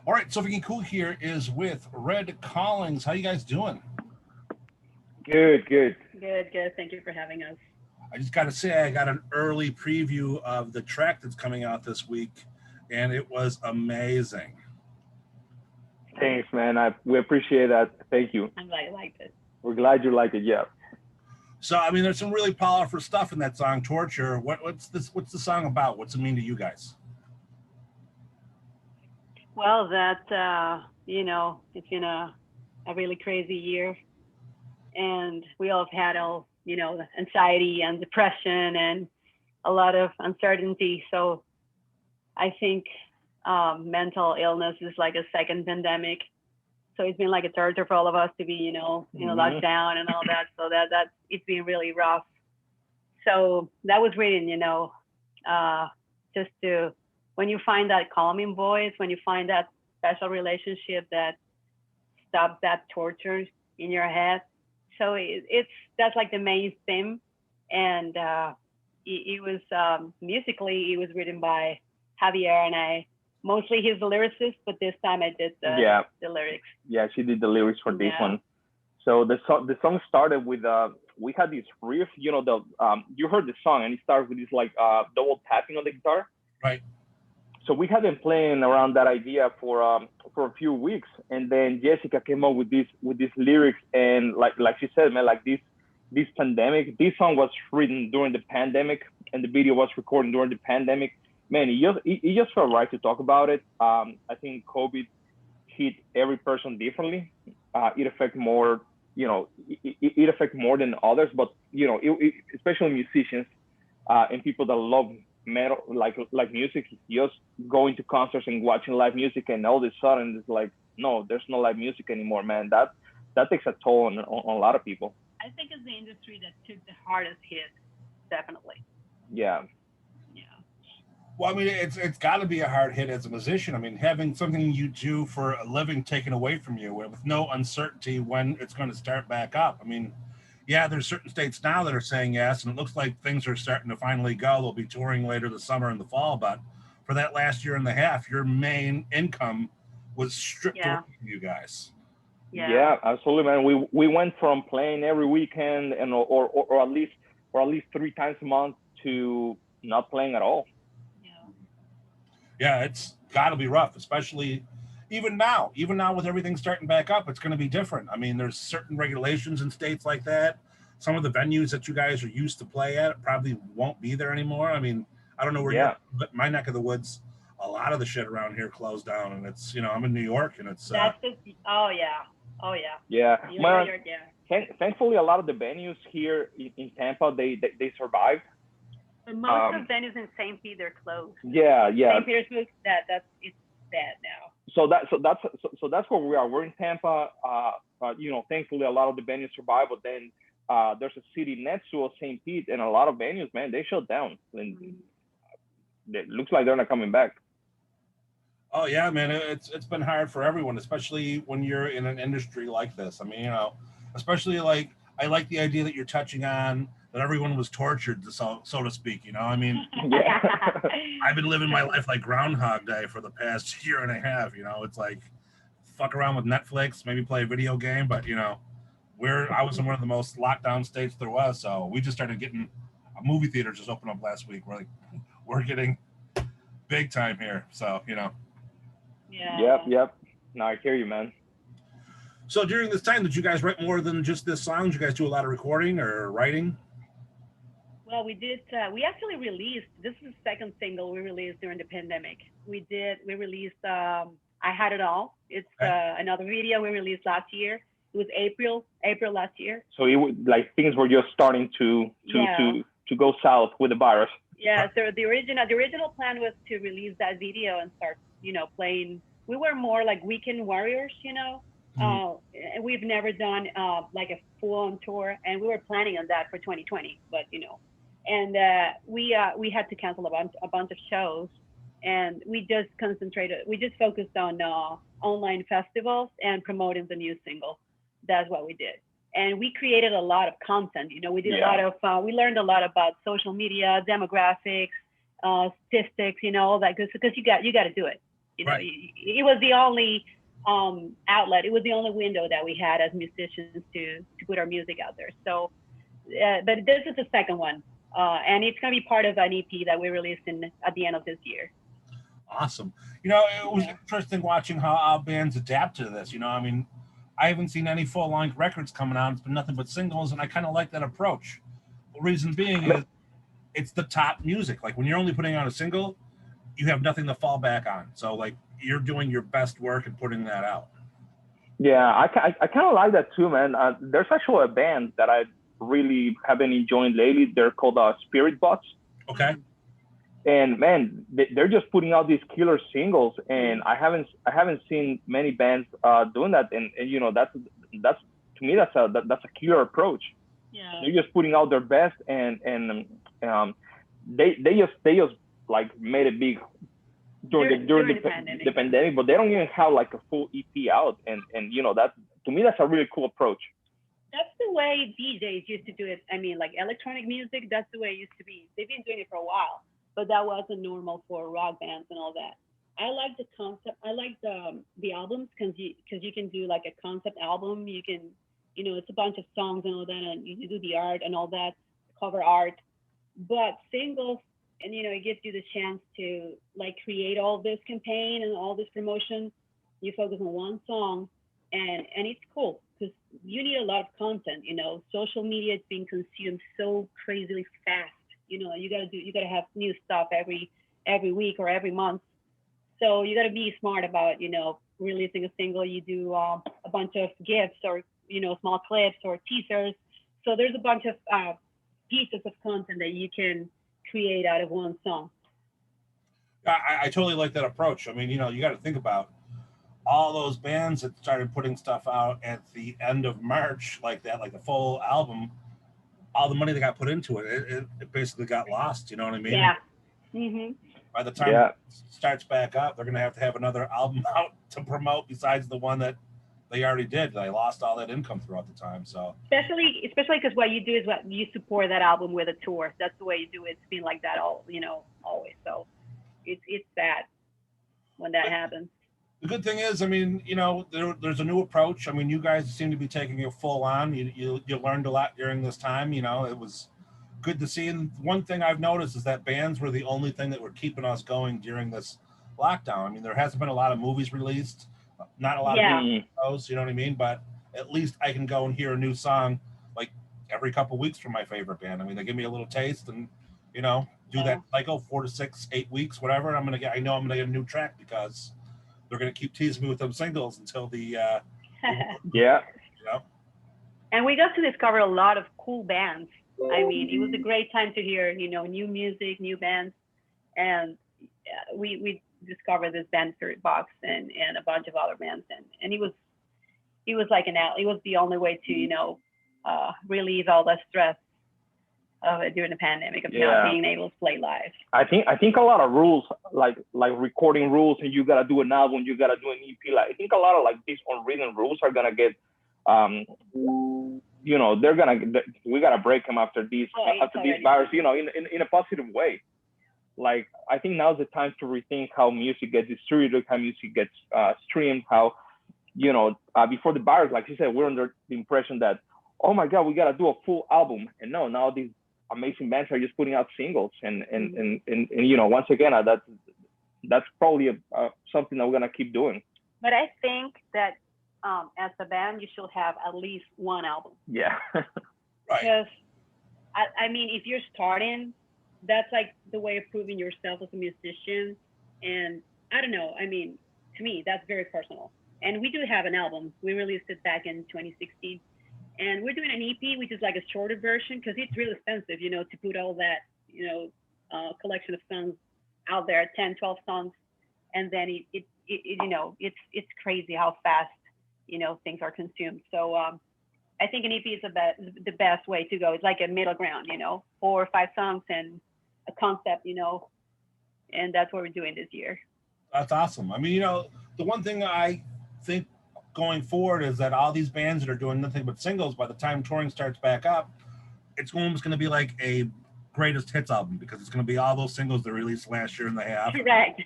All right, Sophie Cool here is with Red Collings. How you guys doing? Good, good. Good, good. Thank you for having us. I just got to say, I got an early preview of the track that's coming out this week, and it was amazing. Thanks, man. We appreciate that. Thank you. I'm glad you liked it. We're glad you like it. Yeah. So, I mean, there's some really powerful stuff in that song, "Torture." What's this? What's the song about? What's it mean to you guys? Well, it's been a really crazy year, and we all have had anxiety and depression and a lot of uncertainty. So I think mental illness is like a second pandemic. So it's been like a torture for all of us to be, locked down and all that. So that it's been really rough. So that was written, just to when you find that calming voice, when you find that special relationship that stops that torture in your head. So it's that's like the main theme, and it was musically it was written by Javier, and I mostly he's the lyricist, but this time I did the lyrics. Yeah, she did the lyrics for this one. So the song started with we had this riff, you heard the song and it started with this like double tapping on the guitar. Right. So we had been playing around that idea for a few weeks, and then Jessica came up with these lyrics, and like she said, man, like this pandemic, this song was written during the pandemic, and the video was recorded during the pandemic. Man, it just felt right to talk about it. I think COVID hit every person differently. It affect more, it affect more than others, but especially musicians and people that love metal, like music, just going to concerts and watching live music, and all of a sudden it's like, no, there's no live music anymore, man. That takes a toll on a lot of people. I think it's the industry that took the hardest hit, definitely. Yeah. Yeah. Well, I mean, it's got to be a hard hit as a musician. I mean, having something you do for a living taken away from you with no uncertainty when it's going to start back up. I mean, yeah, there's certain states now that are saying yes, and it looks like things are starting to finally go. They'll be touring later this summer and the fall, but for that last year and a half, your main income was stripped away from you guys. Yeah, absolutely, man. We went from playing every weekend and or at least 3 times a month to not playing at all. Yeah, it's got to be rough, especially even now with everything starting back up. It's going to be different. I mean, there's certain regulations in states like that. Some of the venues that you guys are used to play at probably won't be there anymore. I mean, I don't know where you're, but my neck of the woods, a lot of the shit around here closed down, and it's, I'm in New York, and it's yeah. Thankfully a lot of the venues here in Tampa, they survived. But most of venues in St. Pete, they're closed. Yeah. St. Petersburg, it's bad now. So that's where we are. We're in Tampa. Thankfully a lot of the venues survived, but then there's a city next to St. Pete, and a lot of venues, man, they shut down, and it looks like they're not coming back. Oh yeah, man, it's been hard for everyone, especially when you're in an industry like this. I mean, especially like I like the idea that you're touching on that everyone was tortured, so to speak. I mean, I've been living my life like Groundhog Day for the past year and a half. It's like fuck around with Netflix, maybe play a video game, but I was in one of the most locked down states there was, so we just started getting a movie theater just opened up last week. We're getting big time here, so Yeah. Yep. No, I hear you, man. So during this time, did you guys write more than just this song? Did you guys do a lot of recording or writing? Well, we did. We actually released. This is the second single we released during the pandemic. We released. I Had It All. It's another video we released last year. It was April last year. So it was like things were just starting to go south with the virus. Yeah. So the original plan was to release that video and start, playing. We were more like weekend warriors, and we've never done like a full-on tour, and we were planning on that for 2020, but and we had to cancel a bunch of shows, and we just focused on online festivals and promoting the new single. That's what we did, and we created a lot of content. We did a lot of we learned a lot about social media, demographics, statistics, all that good, because you got to do it. You know, Right. it was the only outlet. It was the only window that we had as musicians to put our music out there. So, but this is the second one, and it's gonna be part of an EP that we're releasing at the end of this year. Awesome. You know, it was Yeah. interesting watching how our bands adapt to this. You know, I mean, I haven't seen any full length records coming out. It's been nothing but singles, and I kind of like that approach. The reason being is it's the top music. Like when you're only putting out a single, you have nothing to fall back on. So like you're doing your best work and putting that out. Yeah, I kind of like that too, man. There's actually a band that I really have been enjoying lately. They're called Spirit Bots. Okay. And man, they're just putting out these killer singles, and I haven't seen many bands doing that. And you know, that's to me that's a killer approach. Yeah. They're just putting out their best, and they just like made it big during the pandemic, but they don't even have like a full EP out, and you know, that to me that's a really cool approach. That's the way DJs used to do it. I mean, like electronic music, that's the way it used to be. They've been doing it for a while, but that wasn't normal for rock bands and all that. I like the concept. I like the albums because you can do like a concept album. You can, you know, it's a bunch of songs and all that, and you do the art and all that, cover art. But singles, and you know, it gives you the chance to like create all this campaign and all this promotion. You focus on one song, and it's cool because you need a lot of content. You know, social media is being consumed so crazily fast. You know, you gotta have new stuff every week or every month. So you gotta be smart about, you know, releasing a single. You do a bunch of GIFs or, you know, small clips or teasers. So there's a bunch of pieces of content that you can create out of one song. I totally like that approach. I mean, you know, you got to think about all those bands that started putting stuff out at the end of March, like that, like the full album. All the money that got put into it basically got lost. You know what I mean? Yeah. Mm-hmm. By the time it starts back up, they're going to have another album out to promote besides the one that they already did. They lost all that income throughout the time. So especially because what you do is what you support that album with a tour. That's the way you do it. It's been like that all, you know, always. So it's sad when that happens. The good thing is, I mean, you know, there's a new approach. I mean, you guys seem to be taking it full on. You learned a lot during this time. You know, it was good to see. And one thing I've noticed is that bands were the only thing that were keeping us going during this lockdown. I mean, there hasn't been a lot of movies released, not a lot of shows, you know what I mean? But at least I can go and hear a new song like every couple of weeks from my favorite band. I mean, they give me a little taste and, you know, do that cycle 4 to 6, 8 weeks, whatever. I know I'm gonna get a new track because they're gonna keep teasing me with them singles until the yeah. You know? And we got to discover a lot of cool bands. I mean, it was a great time to hear, you know, new music, new bands, and we discovered this band Spirit Box and a bunch of other bands, and it was like it was the only way to, you know, relieve all the stress of it during the pandemic of not being able to play live. I think a lot of rules, like recording rules, and you gotta do an album, you gotta do an EP. Like I think a lot of like these unwritten rules are gonna get, you know, we gotta break them after these virus, you know, in a positive way. Like I think now's the time to rethink how music gets distributed, how music gets streamed, how, you know, before the virus, like you said, we're under the impression that, oh my God, we gotta do a full album, and no, now these amazing bands are just putting out singles, and you know, once again, that's probably something that we're gonna keep doing. But I think that as a band, you should have at least one album. Yeah. Right. Because I mean, if you're starting, that's like the way of proving yourself as a musician. And I don't know. I mean, to me, that's very personal. And we do have an album. We released it back in 2016. And we're doing an EP, which is like a shorter version, because it's really expensive, you know, to put all that, you know, collection of songs out there, 10, 12 songs. And then it you know, it's crazy how fast, you know, things are consumed. So I think an EP is the best way to go. It's like a middle ground, you know, 4 or 5 songs and a concept, you know, and that's what we're doing this year. That's awesome. I mean, you know, the one thing I think going forward is that all these bands that are doing nothing but singles, by the time touring starts back up, it's almost going to be like a greatest hits album because it's going to be all those singles they released last year and a half. Correct.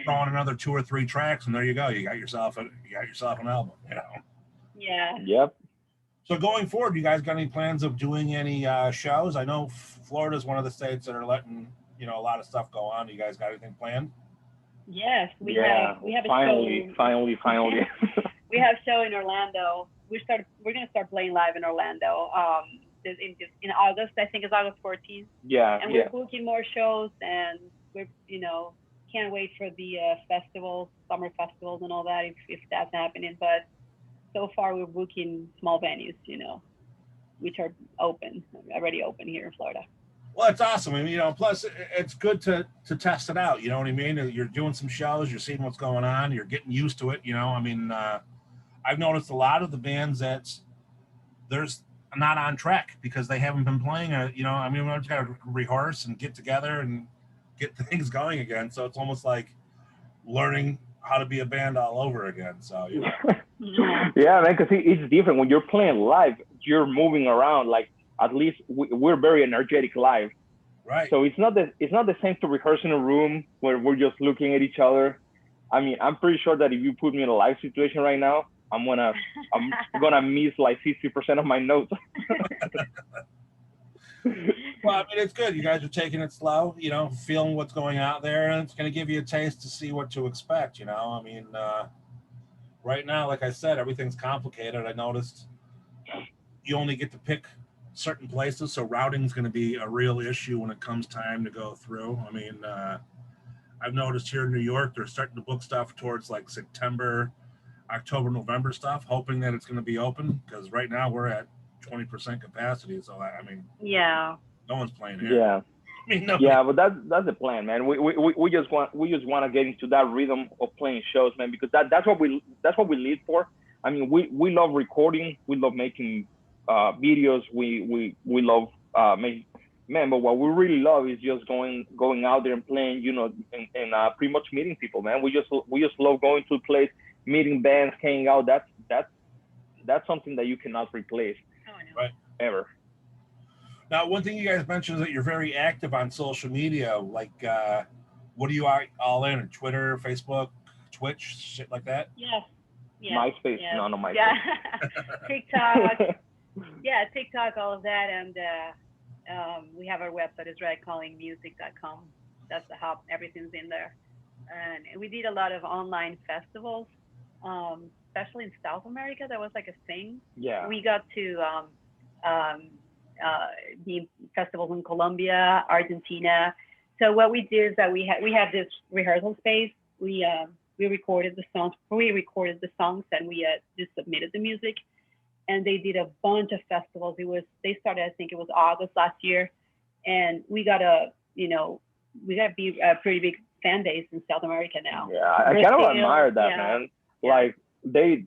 Throw on another 2 or 3 tracks, and there you go. You got yourself an album. You know. Yeah. Yep. So going forward, you guys got any plans of doing any shows? I know Florida is one of the states that are letting a lot of stuff go on. You guys got anything planned? Yes, we have a finally, show. Finally. We have a show in Orlando. We're gonna start playing live in Orlando. In August, I think it's August 14th. Yeah. And we're booking more shows, and we're can't wait for the festivals, summer festivals, and all that if that's happening. But so far, we're booking small venues, which are already open here in Florida. Well, it's awesome. I mean, plus it's good to test it out. You know what I mean? You're doing some shows, you're seeing what's going on, you're getting used to it. I mean, I've noticed a lot of the bands there's not on track because they haven't been playing. I mean, we've got to rehearse and get together and get things going again. So it's almost like learning how to be a band all over again. So Yeah, man, because it's different when you're playing live. You're moving around. Like at least we're very energetic live. Right. So it's not the same to rehearse in a room where we're just looking at each other. I mean, I'm pretty sure that if you put me in a live situation right now, I'm gonna miss like 60% of my notes. Well, I mean, it's good. You guys are taking it slow, feeling what's going out there, and it's going to give you a taste to see what to expect. I mean, right now, like I said, everything's complicated. I noticed you only get to pick certain places, so routing is going to be a real issue when it comes time to go through. I mean, I've noticed here in New York, they're starting to book stuff towards like September, October, November stuff, hoping that it's going to be open because right now we're at 20% capacity. So I mean, yeah, no one's playing here. Yeah. I mean, yeah, but that's the plan, man. We just want to get into that rhythm of playing shows, man, because that's what we live for. I mean, we love recording, we love making videos, we love making, man, but what we really love is just going out there and playing, and pretty much meeting people, man. We just love going to a place, meeting bands, hanging out. That's something that you cannot replace. Right. Ever. Now, one thing you guys mentioned is that you're very active on social media. Like, what are you all in? Twitter, Facebook, Twitch, shit like that? Yes. MySpace. Yeah. No, MySpace. Yeah. TikTok. Yeah, TikTok, all of that. And we have our website, IsraelCallingMusic.com. That's the hub. Everything's in there. And we did a lot of online festivals, especially in South America. That was like a thing. Yeah. We got to the festivals in Colombia, Argentina. So what we did is that we have this rehearsal space. We recorded the songs. And we just submitted the music. And they did a bunch of festivals. They started, I think it was August last year, and we got a be a pretty big fan base in South America now. Yeah, I kind of admire that, man. Yeah. Like they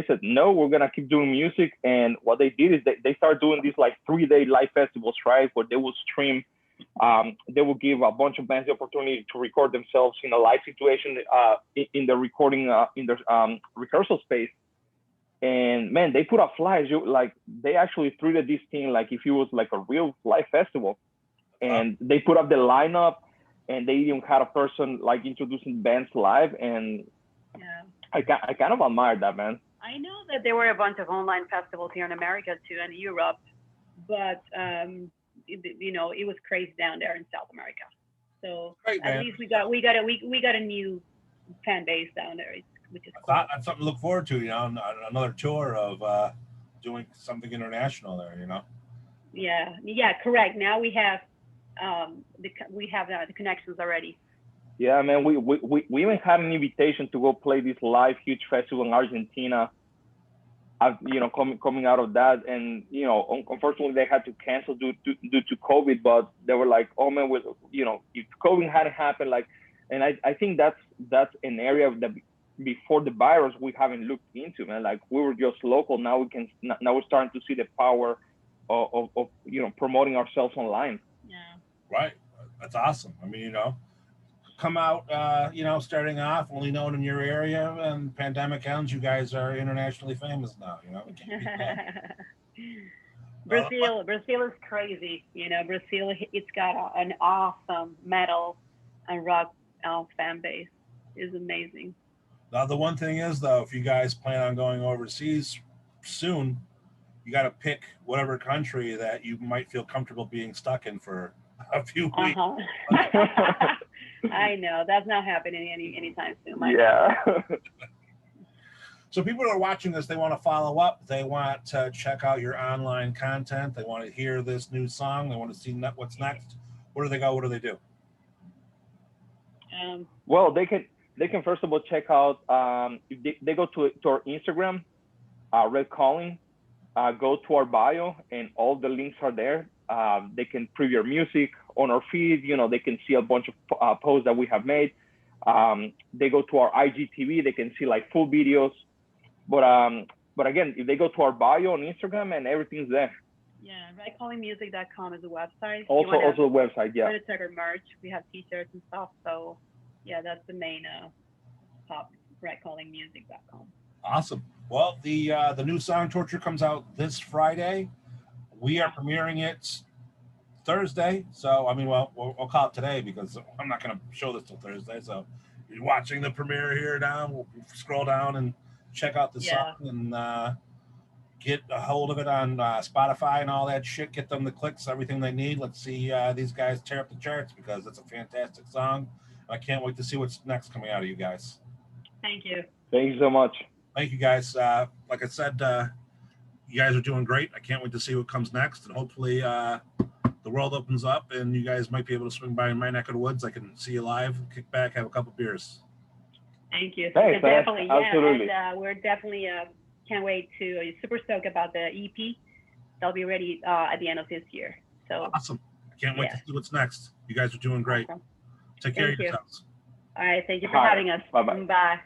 said, no, we're gonna keep doing music, and what they did is they started doing these like 3-day live festivals, right? Where they will stream, they will give a bunch of bands the opportunity to record themselves in a live situation, in the recording, in the rehearsal space. And man, they put up flyers. They actually treated this thing like if it was like a real live festival, and they put up the lineup, and they even had a person like introducing bands live, and Yeah. I kind of admire that, man. I know that there were a bunch of online festivals here in America too, and Europe, but it was crazy down there in South America. So Great, at man. least we got a new fan base down there, which is cool. That's something to look forward to, another tour of doing something international there, Yeah, correct. Now we have the connections already. Yeah, man, we even had an invitation to go play this live huge festival in Argentina. Coming out of that, and unfortunately they had to cancel due to COVID. But they were like, oh man, if COVID hadn't happened, like, and I think that's an area that before the virus we haven't looked into, man. Like we were just local. Now we're starting to see the power of promoting ourselves online. Yeah. Right. That's awesome. I mean, come out, starting off only known in your area, and pandemic ends, you guys are internationally famous now. We can't beat that. Brazil is crazy. You know, Brazil, it's got an awesome metal and rock fan base. It's amazing. Now, the one thing is, though, if you guys plan on going overseas soon, you got to pick whatever country that you might feel comfortable being stuck in for a few weeks. I know that's not happening anytime soon. Yeah. So people who are watching this, they want to follow up. They want to check out your online content. They want to hear this new song. They want to see what's next. Where do they go? What do they do? Well, they can first of all check out. If they go to our Instagram, Red Calling. Go to our bio, and all the links are there. They can preview our music on our feed. You know, they can see a bunch of posts that we have made. They go to our IGTV. They can see like full videos. But again, if they go to our bio on Instagram, and everything's there. Yeah, redcallingmusic.com is a website. Also a website. Yeah. To check our merch. We have T-shirts and stuff. So yeah, that's the main top. redcallingmusic.com. Awesome. Well, the new song Torture comes out this Friday. We are premiering it Thursday. So, I mean, well, we'll call it today because I'm not going to show this till Thursday. So you're watching the premiere here now. We'll scroll down and check out the song and get a hold of it on Spotify and all that shit. Get them the clicks, everything they need. Let's see these guys tear up the charts because it's a fantastic song. I can't wait to see what's next coming out of you guys. Thank you. Thank you so much. Thank you, guys. Like I said, you guys are doing great. I can't wait to see what comes next. And hopefully the world opens up and you guys might be able to swing by in my neck of the woods. I can see you live, kick back, have a couple beers. Thank you. Thanks, man. Definitely, Absolutely. And we're definitely can't wait to super stoked about the EP. They'll be ready at the end of this year. So awesome. I can't wait to see what's next. You guys are doing great. Awesome. Take care Thank of yourselves. All right. Thank you for having us. Bye-bye. Bye.